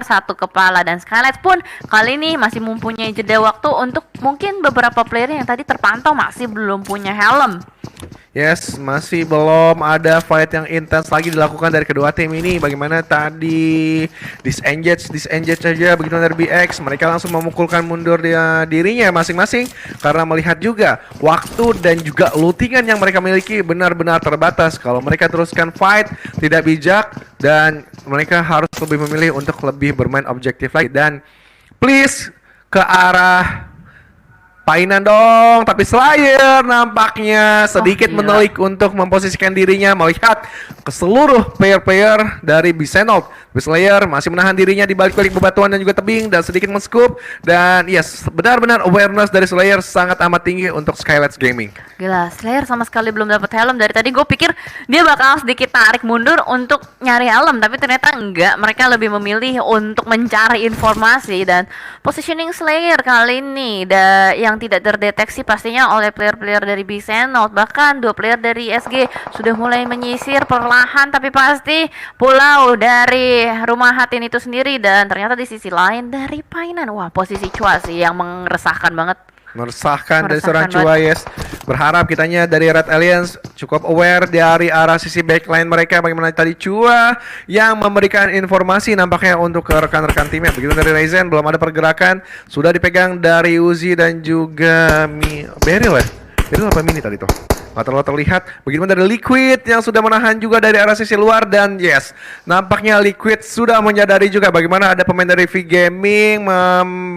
satu kepala, dan Skylights pun kali ini masih mempunyai jeda waktu untuk mungkin beberapa player yang tadi terpantau masih belum punya helm. Yes, masih belum ada fight yang intens lagi dilakukan dari kedua tim ini. Bagaimana tadi disengage aja begitu dari BX. Mereka langsung memukulkan mundur dirinya masing-masing karena melihat juga waktu dan juga lootingan yang mereka miliki benar-benar terbatas. Kalau mereka teruskan fight tidak bijak dan mereka harus lebih memilih untuk lebih bermain objektif lagi. Dan please ke arah Painan dong, tapi Slayer nampaknya sedikit menelik untuk memposisikan dirinya melihat ke seluruh player-player dari Bisenold. Slayer masih menahan dirinya di balik-balik bebatuan dan juga tebing dan sedikit men-scoop. Dan yes, benar-benar awareness dari Slayer sangat amat tinggi untuk Skylights Gaming. Gila, Slayer sama sekali belum dapat helm. Dari tadi gue pikir dia bakal sedikit tarik mundur untuk nyari helm, tapi ternyata enggak. Mereka lebih memilih untuk mencari informasi. Dan positioning Slayer kali ini yang tidak terdeteksi pastinya oleh player-player dari Bisenold. Bahkan 2 player dari SG sudah mulai menyisir perlahan, tapi pasti pulau dari rumah Hatin itu sendiri. Dan ternyata di sisi lain dari Painan, wah posisi Chua sih yang meresahkan banget. Meresahkan dari seorang Chua, yes. Berharap kitanya dari Red Alliance cukup aware dari arah sisi backline mereka. Bagaimana tadi Chua yang memberikan informasi nampaknya untuk ke rekan-rekan timnya. Begitu dari Ryzen, belum ada pergerakan. Sudah dipegang dari Uzi dan juga Beryl ya. Beryl apa Mini tadi tuh? Nggak terlalu terlihat. Bagaimana dari Liquid yang sudah menahan juga dari arah sisi luar. Dan yes, nampaknya Liquid sudah menyadari juga bagaimana ada pemain dari V Gaming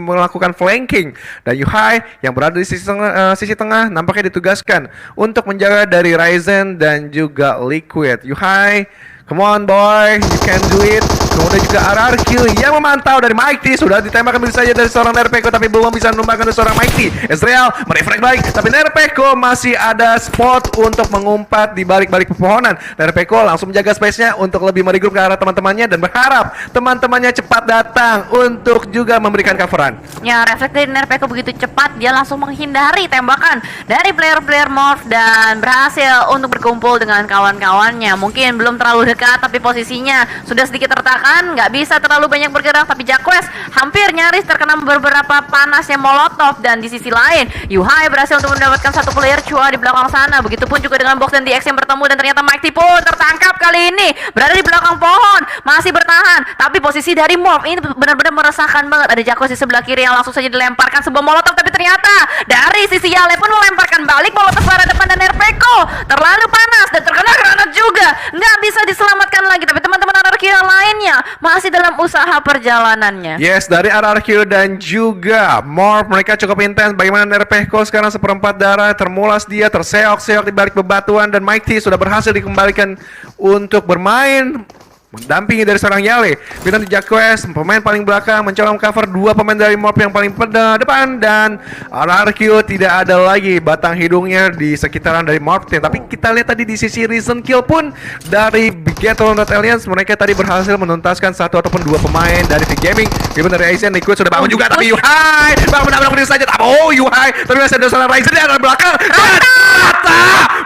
melakukan flanking. Dan Yuhai yang berada di sisi tengah nampaknya ditugaskan untuk menjaga dari Ryzen dan juga Liquid. Yuhai, come on boy, you can do it. Kemudian juga RRQ yang memantau dari Mighty. Sudah ditembakkan begitu saja dari seorang Nerpeko, tapi belum bisa menumbangkan dari seorang Mighty. Ezreal merefleks balik, tapi Nerpeko masih ada spot untuk mengumpat di balik-balik pepohonan. Nerpeko langsung menjaga space-nya untuk lebih meregroup ke arah teman-temannya dan berharap teman-temannya cepat datang untuk juga memberikan coveran. Ya, refleks dari Nerpeko begitu cepat, dia langsung menghindari tembakan dari player-player Morph dan berhasil untuk berkumpul dengan kawan-kawannya. Mungkin belum terlalu dekat, tapi posisinya sudah sedikit tertekan, nggak bisa terlalu banyak bergerak. Tapi Jacques hampir nyaris terkena beberapa panasnya molotov. Dan di sisi lain, Yuhai berhasil untuk mendapatkan satu player Chua di belakang sana. Begitupun juga dengan Box dan DX yang bertemu. Dan ternyata Mighty pun tertangkap kali ini, berada di belakang pohon, masih bertahan. Tapi posisi dari Morph ini benar-benar meresahkan banget. Ada Jacques di sebelah kiri yang langsung saja dilemparkan sebuah molotov, tapi ternyata dari sisi Yale pun melemparkan balik molotov ke arah depan. Dan Nerpeko terlalu panas dan terkena granat juga, nggak bisa diselamatkan lagi. Tapi teman-teman RRQ yang lainnya masih dalam usaha perjalanannya. Yes, dari RRQ dan juga Morph mereka cukup intens. Bagaimana Nerpeko sekarang seperempat darah, termulas dia, terseok-seok di balik bebatuan. Dan Mighty sudah berhasil dikembalikan untuk bermain mendampingi dari seorang Yale. Bintang di Jacques, pemain paling belakang, mencoba cover 2 pemain dari Morph yang paling depan. Dan RRQ tidak ada lagi batang hidungnya di sekitaran dari Morph. Tapi kita lihat tadi di sisi recent kill pun dari Bigetron Red Alliance, mereka tadi berhasil menuntaskan 1 ataupun 2 pemain dari V Gaming. Even dari Aizen, Liquid sudah bangun juga, tapi Yuhai bangun saja. Yuhai, tapi masih ada seorang Ryzen di arah belakang.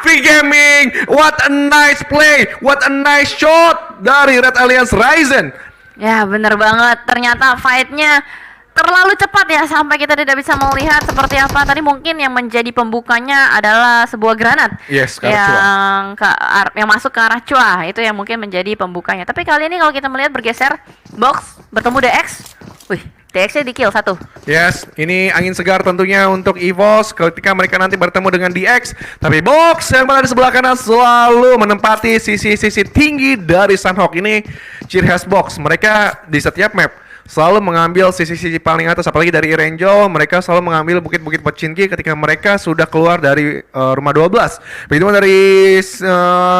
V Gaming, what a nice play, what a nice shot dari Red Alliance Ryzen. Ya bener banget, ternyata fightnya terlalu cepat ya sampai kita tidak bisa melihat seperti apa. Tadi mungkin yang menjadi pembukanya adalah sebuah granat, yes, yang masuk ke arah Chua. Itu yang mungkin menjadi pembukanya. Tapi kali ini kalau kita melihat bergeser, Box bertemu DX. Wih, DX-nya di kill 1. Yes, ini angin segar tentunya untuk EVOS ketika mereka nanti bertemu dengan DX. Tapi Box yang berada di sebelah kanan selalu menempati sisi-sisi tinggi dari Sunhawk. Ini ciri khas Box. Mereka di setiap map selalu mengambil sisi-sisi paling atas, apalagi dari Irangel. Mereka selalu mengambil bukit-bukit Pochinki ketika mereka sudah keluar dari rumah 12. Begitu dari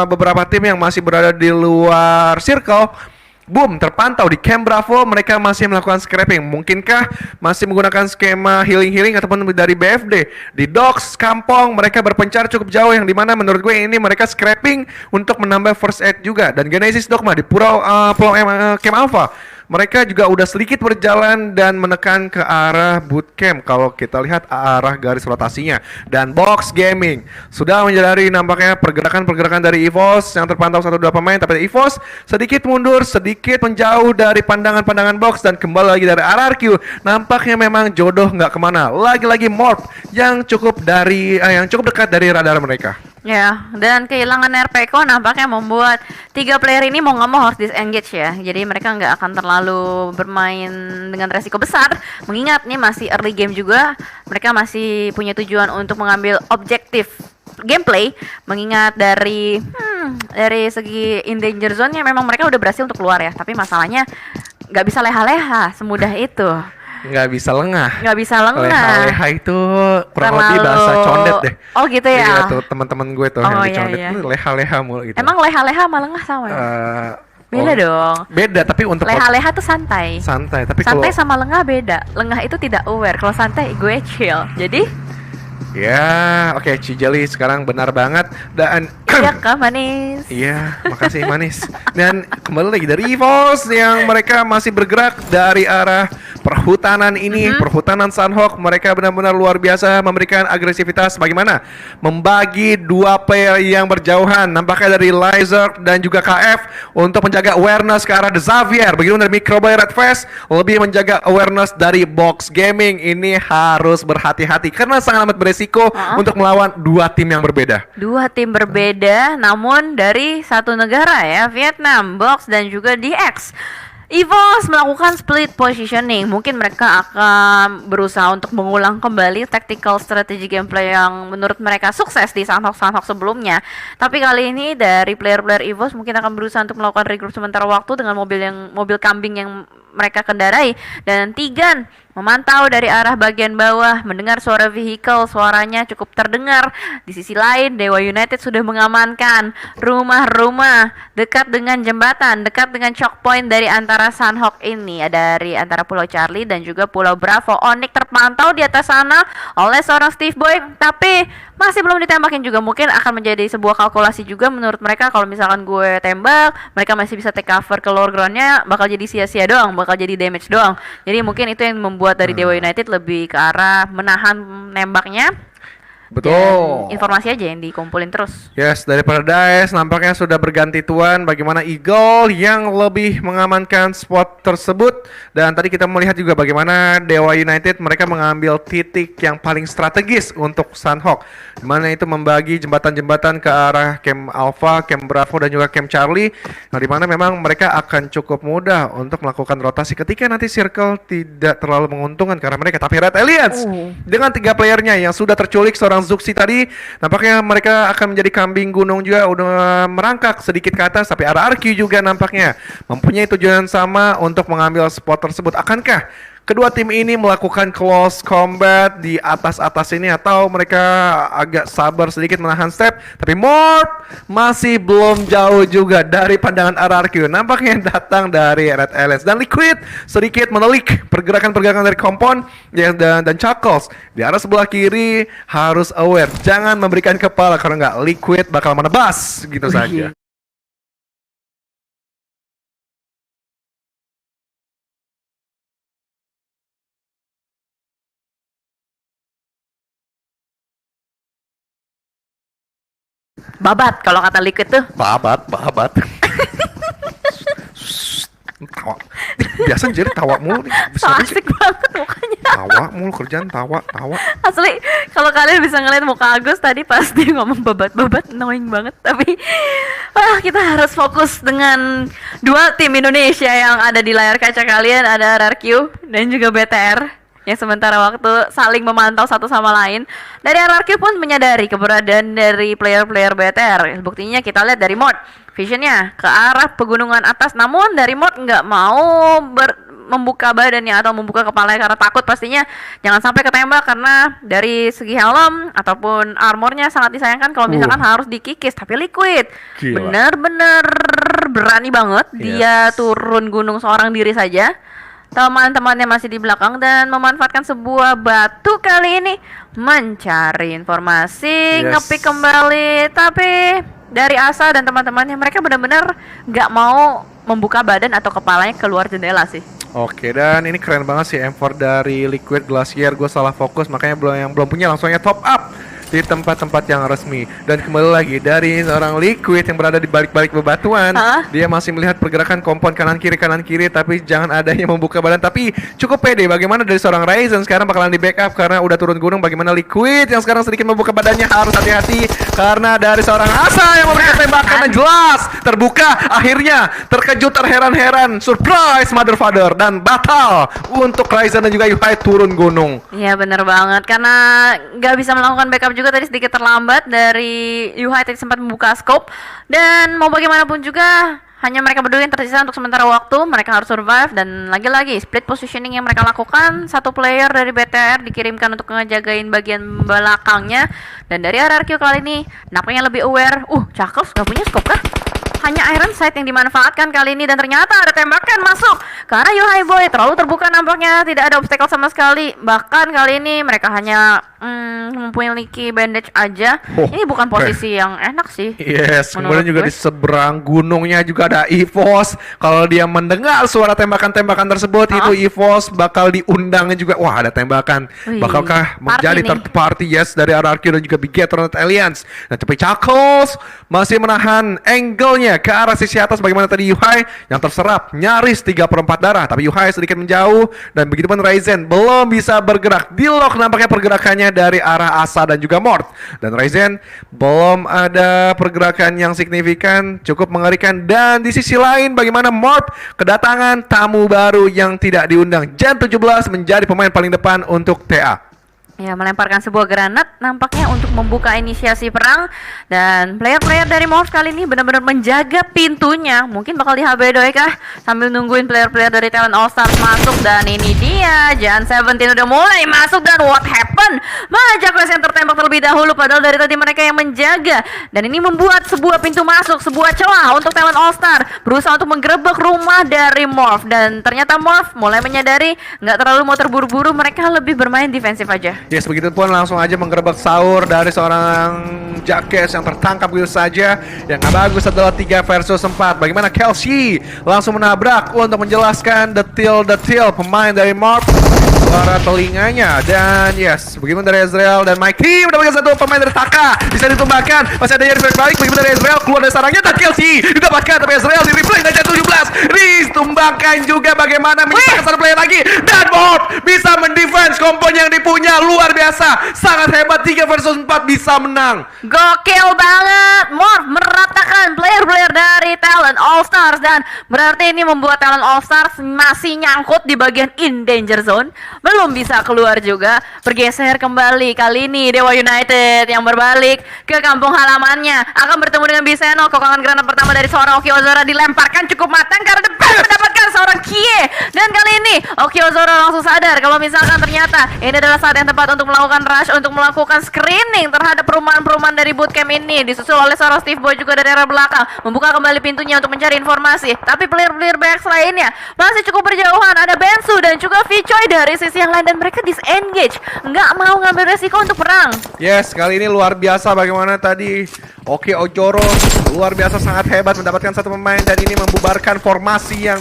beberapa tim yang masih berada di luar circle. Boom, terpantau di Camp Bravo, mereka masih melakukan scrapping. Mungkinkah masih menggunakan skema healing-healing ataupun dari BFD? Di Docks, Kampong, mereka berpencar cukup jauh, yang dimana menurut gue ini mereka scrapping untuk menambah first aid juga. Dan Genesis Dogma di Pulau Camp Alpha, mereka juga udah sedikit berjalan dan menekan ke arah bootcamp kalau kita lihat arah garis rotasinya. Dan Box Gaming sudah menyadari nampaknya pergerakan-pergerakan dari EVOS yang terpantau 1-2 pemain, tapi EVOS sedikit mundur, sedikit menjauh dari pandangan-pandangan Box dan kembali lagi dari RRQ. Nampaknya memang jodoh nggak kemana. Lagi-lagi Morph yang cukup dekat dari radar mereka. Ya, dan kehilangan RPK nampaknya membuat 3 player ini mau nggak mau harus disengage ya. Jadi mereka nggak akan terlalu bermain dengan resiko besar. Mengingat nih masih early game juga, mereka masih punya tujuan untuk mengambil objektif gameplay. Mengingat dari segi in danger zone-nya memang mereka udah berhasil untuk keluar ya. Tapi masalahnya nggak bisa leha-leha semudah itu. Nggak bisa lengah. Leha-leha itu kurang lebih bahasa condet deh. Oh gitu ya. Iya tuh teman-teman gue tuh yang di condet tuh leha-leha mulu gitu. Emang leha-leha sama lengah sama ya? Beda dong. Beda, tapi untuk leha-leha tuh santai. Santai, tapi santai sama lengah beda. Lengah itu tidak aware. Kalau santai gue chill. Jadi ya, oke, Cijeli sekarang benar banget. Dan iya kak manis. Iya, makasih manis. Dan kembali lagi dari EVOS yang mereka masih bergerak dari arah perhutanan ini, perhutanan Sunhawk. Mereka benar-benar luar biasa memberikan agresivitas. Bagaimana membagi 2 player yang berjauhan. Nampaknya dari Lizard dan juga KF untuk menjaga awareness ke arah The Xavier. Begitu dari Microboy Red Fest lebih menjaga awareness dari Box Gaming. Ini harus berhati-hati karena sangat amat beresiko untuk melawan 2 tim yang berbeda. 2 tim berbeda, namun dari satu negara ya, Vietnam, Box dan juga DX. EVOS melakukan split positioning. Mungkin mereka akan berusaha untuk mengulang kembali tactical strategy gameplay yang menurut mereka sukses di Sunhawk sebelumnya. Tapi kali ini dari player-player EVOS mungkin akan berusaha untuk melakukan regroup sementara waktu dengan mobil kambing yang mereka kendarai. Dan Tigan memantau dari arah bagian bawah, mendengar suara vehicle, suaranya cukup terdengar. Di sisi lain, Dewa United sudah mengamankan rumah-rumah dekat dengan jembatan, dekat dengan choke point dari antara Sunhawk ini, dari antara Pulau Charlie dan juga Pulau Bravo. Onyx terpantau di atas sana oleh seorang Steve Boy, tapi masih belum ditembakin juga. Mungkin akan menjadi sebuah kalkulasi juga menurut mereka. Kalau misalkan gue tembak, mereka masih bisa take cover ke lower groundnya, bakal jadi sia-sia doang, bakal jadi damage doang. Jadi mungkin itu yang membuat dari Dewa United lebih ke arah menahan nembaknya. Betul. Dan informasi aja yang dikumpulin terus. Yes, dari Paradise nampaknya sudah berganti tuan. Bagaimana Eagle yang lebih mengamankan spot tersebut. Dan tadi kita melihat juga bagaimana Dewa United mereka mengambil titik yang paling strategis untuk Sunhawk, dimana itu membagi jembatan-jembatan ke arah Camp Alpha, Camp Bravo dan juga Camp Charlie. Nah, dimana memang mereka akan cukup mudah untuk melakukan rotasi ketika nanti circle tidak terlalu menguntungkan karena mereka. Tapi Red Alliance dengan 3 playernya yang sudah terculik seorang Zuxi tadi, nampaknya mereka akan menjadi kambing gunung juga, udah merangkak sedikit ke atas. Tapi RRQ juga nampaknya mempunyai tujuan sama untuk mengambil spot tersebut. Akankah kedua tim ini melakukan close combat di atas-atas ini, atau mereka agak sabar sedikit menahan step? Tapi Morph masih belum jauh juga dari pandangan RRQ. Nampaknya datang dari Red Alliance. Dan Liquid sedikit menelik pergerakan-pergerakan dari Kompon dan Chuckles. Di arah sebelah kiri harus aware, jangan memberikan kepala karena nggak Liquid bakal menebas gitu saja. Babat kalau kata Liquid tuh. Babat. Tawa. Biasa jadi tawa mulu nih. So asik banget mukanya. Tawa mulu kerjaan tawa. Asli, kalau kalian bisa ngeliat muka Agus tadi pas dia ngomong babat annoying banget. Tapi kita harus fokus dengan 2 tim Indonesia yang ada di layar kaca kalian. Ada RRQ dan juga BTR yang sementara waktu saling memantau satu sama lain. Dari RRQ pun menyadari keberadaan dari player-player BTR. Buktinya kita lihat dari Mod visionnya ke arah pegunungan atas, namun dari Mod nggak mau membuka badannya atau membuka kepalanya karena takut pastinya jangan sampai ketembak, karena dari segi helm ataupun armornya sangat disayangkan kalau misalkan harus dikikis. Tapi Liquid bener-bener berani banget. Dia turun gunung seorang diri saja. Teman-temannya masih di belakang dan memanfaatkan sebuah batu kali ini mencari informasi, ngepick kembali. Tapi dari Asa dan teman-temannya, mereka benar-benar nggak mau membuka badan atau kepalanya keluar jendela sih. Oke, dan ini keren banget sih M4 dari Liquid Glacier. Gue salah fokus, makanya yang belum punya langsung aja top up di tempat-tempat yang resmi. Dan kembali lagi dari seorang Liquid yang berada di balik-balik bebatuan, dia masih melihat pergerakan kompon kanan kiri, tapi jangan adanya membuka badan. Tapi cukup pede. Bagaimana dari seorang Ryzen sekarang bakalan di backup karena udah turun gunung. Bagaimana Liquid yang sekarang sedikit membuka badannya, harus hati-hati karena dari seorang Asa yang memberikan tembakan dan jelas terbuka. Akhirnya terkejut, terheran-heran, surprise mother father, dan batal untuk Ryzen dan juga Yuhai turun gunung. Iya bener banget, karena nggak bisa melakukan backup juga tadi, sedikit terlambat dari Yuhai tadi sempat membuka scope. Dan mau bagaimanapun juga hanya mereka berdua yang tersisa untuk sementara waktu. Mereka harus survive, dan lagi-lagi split positioning yang mereka lakukan. Satu player dari BTR dikirimkan untuk ngejagain bagian belakangnya, dan dari RRQ kali ini nampaknya lebih aware. Chuckles nggak punya scope kah? Hanya Iron Sight yang dimanfaatkan kali ini, dan ternyata ada tembakan masuk ke arah Yuhai Boy. Terlalu terbuka nampaknya, tidak ada obstacle sama sekali. Bahkan kali ini mereka hanya memiliki bandage aja. Ini bukan posisi yang enak sih. Yes, kemudian juga di seberang gunungnya juga ada EVOS. Kalau dia mendengar suara tembakan-tembakan tersebut, itu EVOS bakal diundangnya juga. Wah, ada tembakan. Bakalkah menjadi third party? Yes, dari RRQ dan juga Big Eternal Alliance. Nah, tapi Chuckles masih menahan angle-nya ke arah sisi atas. Bagaimana tadi Yuhai yang terserap nyaris 3/4 darah, tapi Yuhai sedikit menjauh, dan begitupun Ryzen belum bisa bergerak. Di lock nampaknya pergerakannya dari arah Asa dan juga Mort, dan Ryzen belum ada pergerakan yang signifikan, cukup mengerikan. Dan di sisi lain bagaimana Mort kedatangan tamu baru yang tidak diundang. Gen 17 menjadi pemain paling depan untuk TA. Ya, melemparkan sebuah granat nampaknya untuk membuka inisiasi perang. Dan player-player dari Morph kali ini benar-benar menjaga pintunya. Mungkin bakal di HB doi kah, sambil nungguin player-player dari Talent All Stars masuk. Dan ini dia, Jan 17 udah mulai masuk, dan what happened? Maja Quest yang tertembak terlebih dahulu, padahal dari tadi mereka yang menjaga. Dan ini membuat sebuah pintu masuk, sebuah celah untuk Talent All Star berusaha untuk menggerebek rumah dari Morph. Dan ternyata Morph mulai menyadari nggak terlalu mau terburu-buru, mereka lebih bermain defensif aja. Yes, begitu pun langsung aja menggerebek sahur dari seorang Jackes yang tertangkap begitu saja. Yang gak bagus adalah 3 versus 4. Bagaimana Kelsey langsung menabrak untuk menjelaskan detail pemain dari Morph, suara telinganya. Dan yes, bagaimana dari Ezreal dan Mikey mendapatkan satu pemain dari Taka, bisa ditumbangkan. Masih ada yang reflect balik, bagaimana dari Ezreal keluar dari sarangnya, dan Kelsey didapatkan, tapi Ezreal di replay dan 17 ditumbangkan juga. Bagaimana menyisahkan satu player lagi, dan Morph bisa mendefense kompon yang dipunya. Luar biasa, sangat hebat. 3 versus 4 bisa menang. Gokil banget. Morph meratakan player-player dari Talent All Stars, dan berarti ini membuat Talent All Stars masih nyangkut di bagian in danger zone, belum bisa keluar juga. Bergeser kembali, kali ini Dewa United yang berbalik ke kampung halamannya akan bertemu dengan Biseno. Kokangan granat pertama dari seorang Oki Ozora dilemparkan cukup matang karena depan mendapatkan seorang Kie. Dan kali ini Oki Ozora langsung sadar kalau misalkan ternyata ini adalah saat yang tepat untuk melakukan rush, untuk melakukan screening terhadap perumahan-perumahan dari bootcamp ini. Disusul oleh seorang Steve Boy juga dari arah belakang, membuka kembali pintunya untuk mencari informasi. Tapi player-player BX lainnya masih cukup berjauhan. Ada Bensu dan juga Vicoy dari sisi yang lain, dan mereka disengage, nggak mau ngambil resiko untuk perang. Yes, kali ini luar biasa bagaimana tadi Oki Ojoro luar biasa, sangat hebat mendapatkan satu pemain, dan ini membubarkan formasi yang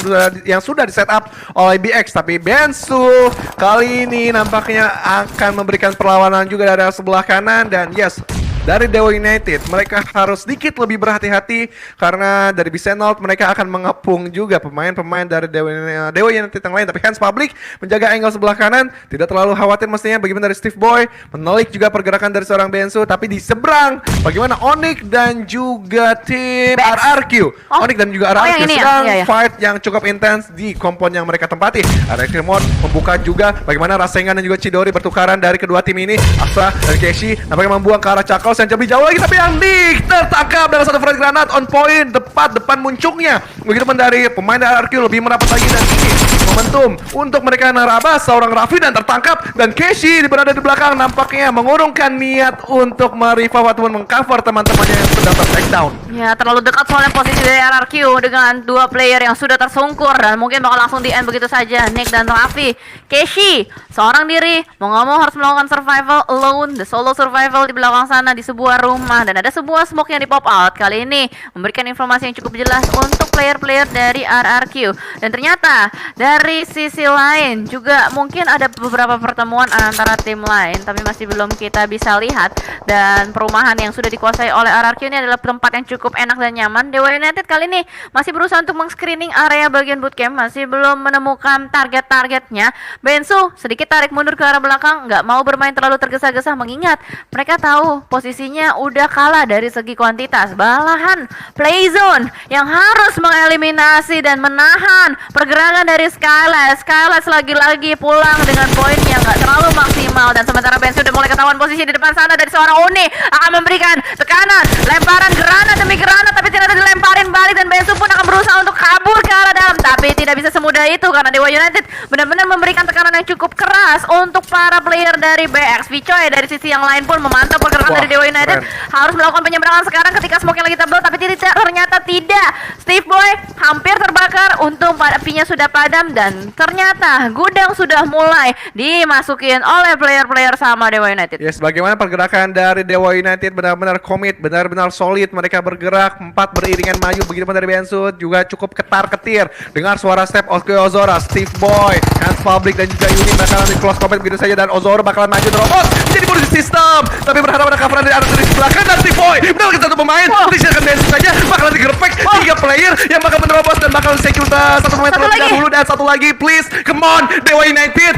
sudah di setup oleh BX. Tapi Bensu kali ini nampaknya akan memberikan perlawanan juga dari sebelah kanan. Dan yes, dari Dewa United mereka harus sedikit lebih berhati-hati karena dari Bisenalt mereka akan mengepung juga pemain-pemain dari Dewa United yang lain. Tapi Hands Public menjaga angle sebelah kanan, tidak terlalu khawatir mestinya. Bagaimana dari Steve Boy menelik juga pergerakan dari seorang Bensu. Tapi di seberang bagaimana Onyx dan juga tim RRQ. Onyx dan juga RRQ sedang fight yang cukup intens di kompon yang mereka tempati. RRQ Mod membuka juga bagaimana Rasengan dan juga Chidori bertukaran dari kedua tim ini. Asa dan Keshi nampaknya membuang ke arah Chuckles yang lebih jauh lagi, tapi yang tertangkap dengan satu frag granat on point tepat depan muncungnya. Begitu pun dari pemain RRQ lebih merapat lagi, dan ini momentum untuk mereka nerabas seorang Raffi dan tertangkap. Dan Keshi berada di belakang nampaknya mengurungkan niat untuk merevive ataupun mengcover teman-temannya yang sudah takedown. Ya, terlalu dekat soalnya posisi dari RRQ dengan dua player yang sudah tersungkur, dan mungkin bakal langsung di end begitu saja. Nick dan Raffi. Keshi seorang diri mau nggak mau harus melakukan survival alone, the solo survival di belakang sana. di sebuah rumah dan ada sebuah smoke yang di pop out. Kali ini memberikan informasi yang cukup jelas untuk player-player dari RRQ. Dan ternyata dari sisi lain juga mungkin ada beberapa pertemuan antara tim lain, tapi masih belum kita bisa lihat. Dan perumahan yang sudah dikuasai oleh RRQ ini adalah tempat yang cukup enak dan nyaman. Dewa United kali ini masih berusaha untuk meng-screening area bagian bootcamp, masih belum menemukan target-targetnya. Bensu sedikit tarik mundur ke arah belakang, nggak mau bermain terlalu tergesa-gesa mengingat mereka tahu posisinya udah kalah dari segi kuantitas. Malahan Playzone yang harus mengeliminasi dan menahan pergerakan dari Skylash. Skylash lagi-lagi pulang dengan poin yang nggak terlalu maksimal, dan sementara Bensu udah mulai ketahuan posisi di depan sana dari seorang Uni akan memberikan tekanan, lemparan granat demi granat, tapi tidak dilemparin balik dan Bensu pun akan berusaha untuk kabur ke arah dalam, tapi tidak bisa semudah itu karena Dewa United benar-benar memberikan tekanan yang cukup keras untuk para player dari BX. Vicoy dari sisi yang lain pun memantau pergerakan dari Dewa United, harus melakukan penyeberangan sekarang ketika smoke yang lagi tebal, tapi ternyata tidak. Steve Boy hampir terbakar, untung apinya sudah padam dan ternyata gudang sudah mulai dimasukin oleh player-player sama Dewa United. Yes, bagaimana pergerakan dari Dewa United, benar-benar komit, benar-benar solid. Mereka bergerak 4 beriringan maju, begitu pun dari Bensu juga cukup ketar-ketir. Dengar suara step Oke Ozora, Steve Boy, Hans Public dan juga Yuni bakalan di close combat begitu saja, dan Ozora bakalan maju terobos jadi posisi sistem, tapi berharap ada coveran dari arah dari sebelah kanan. Steve Boy mendapatkan satu pemain, disiarkan Bensu saja bakalan digerepek 3 player yang bakal menerobos dan bakal secure satu pemain terlebih dahulu, dan satu lagi please, come on Dewa United,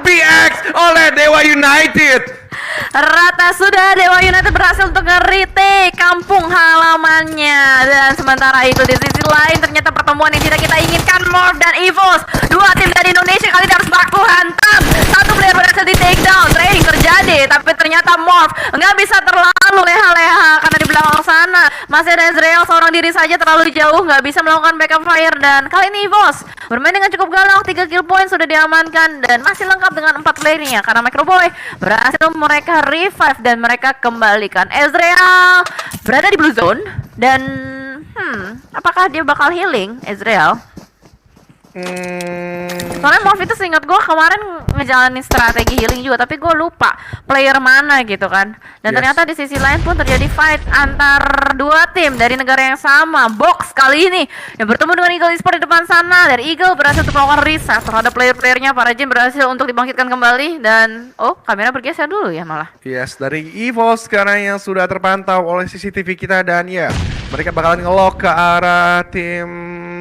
BX oleh Dewa United. Rata sudah, Dewa United berhasil untuk nge-retake kampung halamannya. Dan sementara itu di sisi lain ternyata pertemuan yang tidak kita inginkan, Morph dan EVOS, dua tim dari Indonesia kali ini harus baku hantam. Satu player berhasil di take down, trading terjadi, tapi ternyata Morph nggak bisa terlalu leha-leha karena di belakang sana masih ada Ezreal seorang diri saja terlalu jauh, nggak bisa melakukan backup fire. Dan kali ini EVOS bermain dengan cukup galak, 3 kill point sudah diamankan dan masih lengkap dengan 4 playernya karena Microboy berhasil mereka revive dan mereka kembalikan. Ezreal berada di blue zone dan apakah dia bakal healing Ezreal? Soalnya Morph itu seingat gue kemarin ngejalanin strategi healing juga, tapi gue lupa player mana gitu kan. Dan ternyata di sisi lain pun terjadi fight antar dua tim dari negara yang sama. Box kali ini yang bertemu dengan Eagle Esports di depan sana. Dari Eagle berhasil untuk melakukan reset terhadap player-playernya. Para Jin berhasil untuk dibangkitkan kembali. Dan kamera bergeser dulu ya malah. Yes, dari EVOS sekarang yang sudah terpantau oleh CCTV kita, dan ya mereka bakalan nge-lock ke arah tim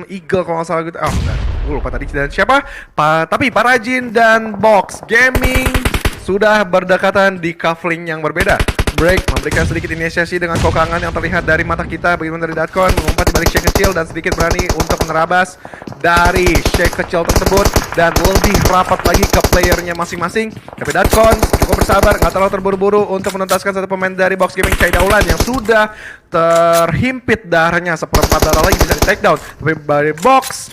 Eagle kalau nggak salah gitu. Gue lupa tadi dan siapa. Tapi para Jin dan Box Gaming sudah berdekatan di cufflink yang berbeda. Break memberikan sedikit inisiasi dengan kokangan yang terlihat dari mata kita. Bagaimana dari Datkon mengumpat di balik shake kecil dan sedikit berani untuk menerabas dari shake kecil tersebut dan lebih rapat lagi ke playernya masing-masing. Tapi Datkon cukup bersabar, nggak terlalu terburu-buru untuk menuntaskan satu pemain dari Box Gaming, Chai Daulan, yang sudah terhimpit darahnya, seperempat darah lagi bisa di take down. Tapi dari Box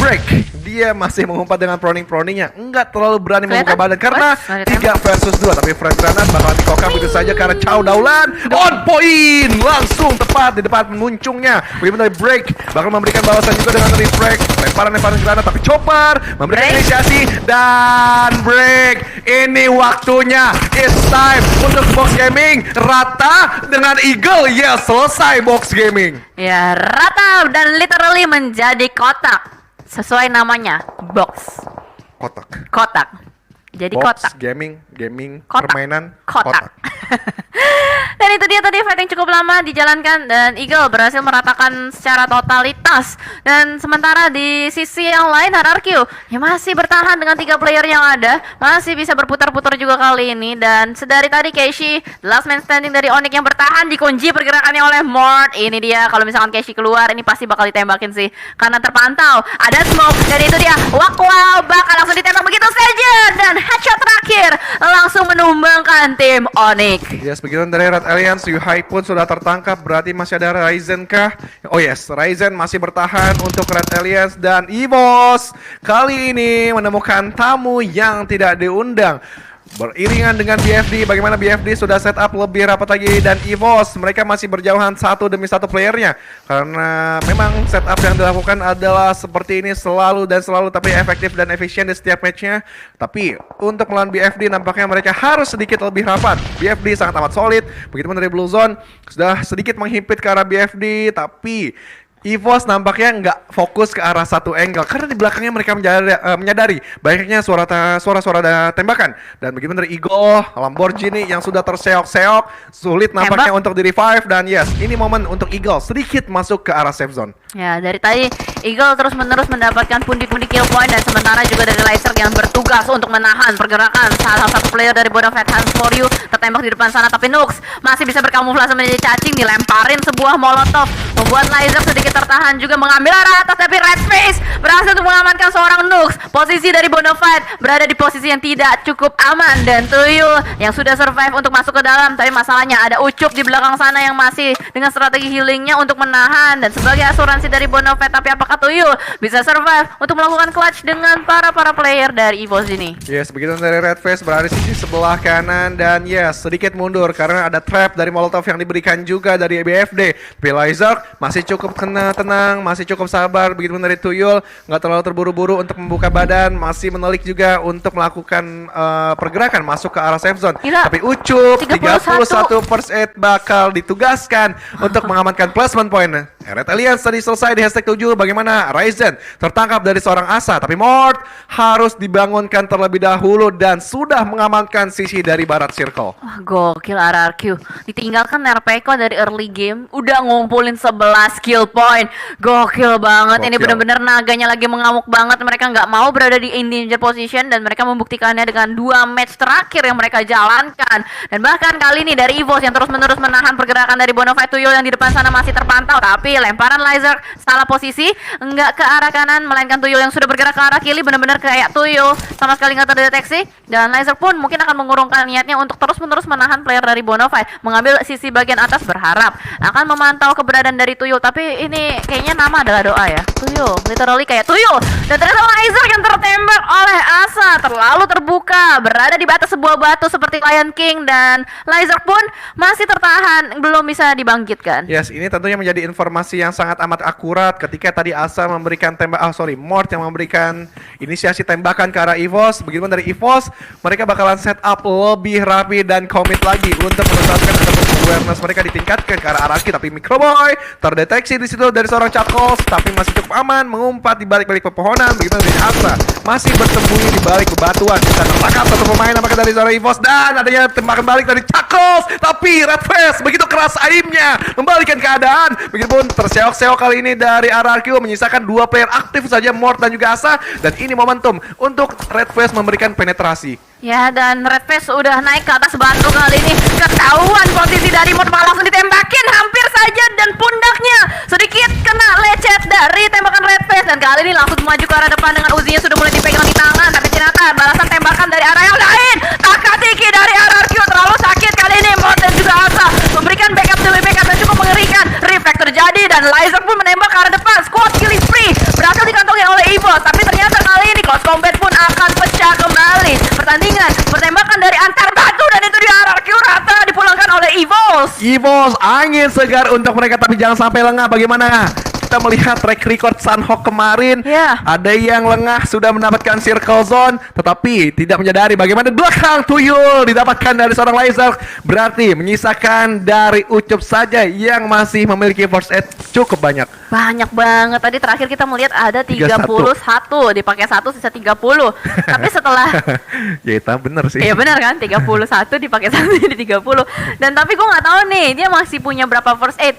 Break, dia masih mengumpat dengan proning-proningnya, nggak terlalu berani membuka badan karena 3 versus 2. Tapi Fred Granat bakal dikokang begitu saja karena Chao Daulan on point, langsung tepat di depan muncungnya. Bagaimana dari Break bakal memberikan balasan juga dengan reflect, lemparan granat, tapi Chopper memberikan inisiasi dan Break. Ini waktunya, it's time untuk Box Gaming rata dengan Eagle. Ya, selesai Box Gaming. Ya, rata dan literally menjadi kotak sesuai namanya, box. Kotak. Jadi Box kotak. Gaming Kotak. permainan kotak. Dan itu dia tadi fight yang cukup lama dijalankan dan Eagle berhasil meratakan secara totalitas. Dan sementara di sisi yang lain RRQ yang masih bertahan dengan 3 player yang ada, masih bisa berputar-putar juga kali ini. Dan sedari tadi Keishi, the last man standing dari Onyx yang bertahan, dikunci pergerakannya oleh Mort. Ini dia, kalau misalkan Keishi keluar ini pasti bakal ditembakin sih karena terpantau ada smoke. Dan itu dia, wow, bakal langsung ditembak begitu saja dan headshot terakhir langsung menumbangkan tim Onyx. Yes, begitu dari Red Alliance. Yuhai pun sudah tertangkap, berarti masih ada Ryzen kah? Oh yes, Ryzen masih bertahan untuk Red Alliance. Dan EVOS kali ini menemukan tamu yang tidak diundang. beriringan dengan BFD. Bagaimana BFD sudah set up lebih rapat lagi, dan EVOS mereka masih berjauhan satu demi satu playernya, karena memang setup yang dilakukan adalah seperti ini selalu dan selalu, tapi efektif dan efisien di setiap matchnya. Tapi untuk melawan BFD nampaknya mereka harus sedikit lebih rapat. BFD sangat amat solid, begitu dari Blue Zone sudah sedikit menghimpit ke arah BFD, tapi EVOS nampaknya nggak fokus ke arah satu angle, karena di belakangnya mereka menyadari banyaknya suara-suara tembakan. Dan begitu dari Eagle, Lamborghini yang sudah terseok-seok, sulit nampaknya untuk di-revive. Dan yes, ini momen untuk Eagle sedikit masuk ke arah safe zone. Ya, dari tadi Eagle terus-menerus mendapatkan pundi-pundi kill point, dan sementara juga dari Laser yang bertugas untuk menahan pergerakan salah satu player dari Bonafide Hands for You tertembak di depan sana. Tapi Nux masih bisa berkamuflase menjadi cacing, dilemparin sebuah molotov, membuat Laser sedikit tertahan juga mengambil arah atas, tapi Red Face berhasil untuk mengamankan seorang Nux. Posisi dari Bonafide berada di posisi yang tidak cukup aman, dan Tuyul yang sudah survive untuk masuk ke dalam, tapi masalahnya ada Ucup di belakang sana yang masih dengan strategi healingnya untuk menahan. Dan sebagai asuransi dari Bonafide, tapi apakah Tuyul bisa survive untuk melakukan clutch dengan para player dari EVOS ini? Yes, begitu dari Red Face berada di sisi sebelah kanan, dan yes, sedikit mundur karena ada trap dari Molotov yang diberikan juga dari BFD. Tapi Laser masih cukup tenang, masih cukup sabar. Begitu dari Tuyul, nggak terlalu terburu-buru untuk membuka badan, masih menelik juga untuk melakukan pergerakan masuk ke arah safe zone. Gila. Tapi Ucup 31 first aid bakal ditugaskan untuk mengamankan placement point. Red Alliance tadi selesai di hashtag 7. Bagaimana Ryzen tertangkap dari seorang Asa, tapi Mort harus dibangunkan terlebih dahulu dan sudah mengamankan sisi dari barat circle. Wah, gokil RRQ. Ditinggalkan Nerpeko dari early game, udah ngumpulin 11 kill point. Gokil banget. Ini Gokil. bener-bener naganya lagi mengamuk banget. Mereka nggak mau berada di in danger position, dan mereka membuktikannya dengan 2 match terakhir yang mereka jalankan. Dan bahkan kali ini dari EVOS yang terus-menerus menahan pergerakan dari Bonafide Tuyul yang di depan sana masih terpantau, tapi lemparan Laser salah posisi, enggak ke arah kanan, melainkan Tuyul yang sudah bergerak ke arah kiri. Bener-bener kayak Tuyul sama sekali nggak terdeteksi, dan Laser pun mungkin akan mengurungkan niatnya untuk terus-menerus menahan player dari Bonafide, mengambil sisi bagian atas, berharap akan memantau keberadaan dari Tuyul. Tapi ini kayaknya nama adalah doa ya. Tuyul, literally kayak Tuyul. Dan ternyata Laser yang tertembak oleh Asa terlalu terbuka, berada di batas sebuah batu seperti Lion King, dan Laser pun masih tertahan, belum bisa dibangkitkan. Yes, ini tentunya menjadi informasi yang sangat amat akurat ketika tadi Asa memberikan Mort yang memberikan inisiasi tembakan ke arah EVOS. Begitu dari EVOS, mereka bakalan set up lebih rapi dan komit lagi untuk menuntaskan awareness mereka ditingkatkan ke arah Araki. Tapi Microboy terdeteksi di situ dari seorang Chuckles, tapi masih cukup aman mengumpat di balik-balik pepohonan. Begitu dari Asa masih bersembunyi di balik bebatuan, bisa tertangkap satu pemain apakah dari seorang EVOS, dan adanya tembakan balik dari Chuckles. Tapi Red Face begitu keras aimnya membalikan keadaan. Begitupun terseok-seok kali ini dari RRQ, menyisakan 2 player aktif saja, Mort dan juga Asa, dan ini momentum untuk Red Face memberikan penetrasi. Ya, dan Red Face udah naik ke atas batu kali ini. Ketahuan posisi dari Mort, malah langsung ditembakin hampir saja, dan pundaknya sedikit kena lecet dari tembakan Red Face, dan kali ini langsung maju ke arah depan dengan Uzinya sudah mulai dipegang di tangan. Tapi ternyata balasan tembakan dari arah yang lain. Takatiki dari RRQ terlalu sakit kali ini. Mort dan juga Asa memberikan backup demi backup dan cukup mengerikan. Reflect terjadi, dan Laser pun menembak ke arah depan. Squad killing spree berhasil dikantongi oleh EVOS, tapi ternyata kali ini close combat pun akan pecah kembali. Pertandingan pertembakan dari antar batu, dan itu di RRQ rata dipulangkan oleh EVOS. EVOS, angin segar untuk mereka, tapi jangan sampai lengah. Bagaimana kita melihat track record Sunhawk kemarin? Ya. Ada yang lengah sudah mendapatkan circle zone, tetapi tidak menyadari bagaimana belakang Tuyul didapatkan dari seorang Laser. Berarti menyisakan dari Ucup saja yang masih memiliki first aid cukup banyak. Banyak banget. Tadi terakhir kita melihat ada 31, dipakai 1 sisa 30. Tapi setelah ya itu bener sih. iya benar kan, 31 dipakai 1 jadi 30. Dan tapi gue nggak tahu nih dia masih punya berapa first aid.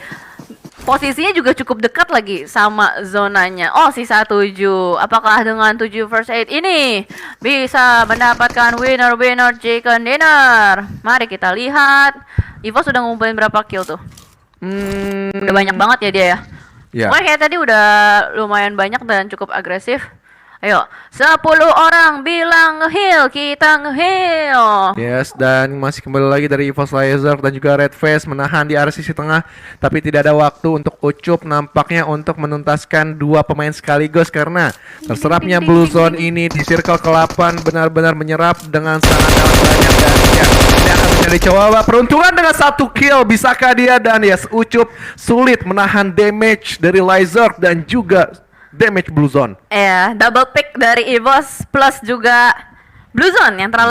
Posisinya juga cukup dekat lagi sama zonanya. Oh, sisa 7. Apakah dengan 7 first aid ini bisa mendapatkan winner chicken dinner? Mari kita lihat. Ivo sudah ngumpulin berapa kill tuh? Udah banyak banget ya dia ya. Ya. Pokoknya kayak tadi udah lumayan banyak dan cukup agresif. Ayo, 10 orang bilang nge-heal, kita nge-heal. Yes, dan masih kembali lagi dari EVOS Laser dan juga Red Face menahan di area sisi tengah, tapi tidak ada waktu untuk Ucup nampaknya untuk menuntaskan dua pemain sekaligus karena terserapnya Blue Zone ini di circle ke-8 benar-benar menyerap dengan sangat banyak dan ya, ini akan menjadi coba peruntungan dengan 1 kill, bisakah dia? Dan yes, Ucup sulit menahan damage dari Laser dan juga damage Blue Zone. Double pick dari EVOS plus juga Blue Zone yang terlalu